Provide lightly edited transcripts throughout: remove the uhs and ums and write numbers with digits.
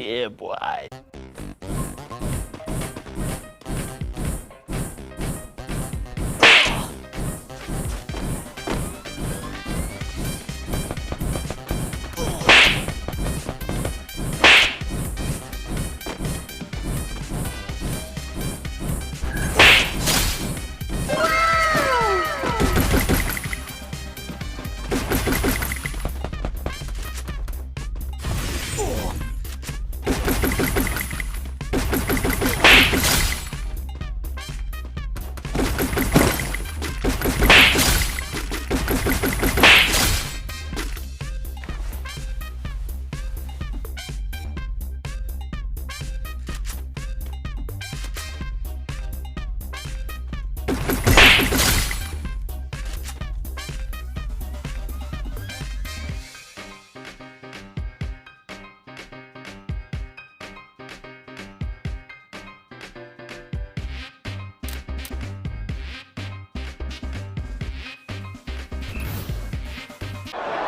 Yeah, boy.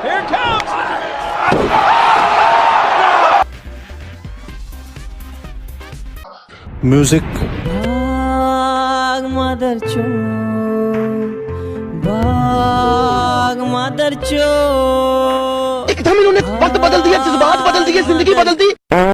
Here it comes! Music. भाग mother चोद, भाग मदर चोद। एकदम इन्होंने वक्त बदल दिया, जज्बात बदल दिए, जिंदगी बदल दी।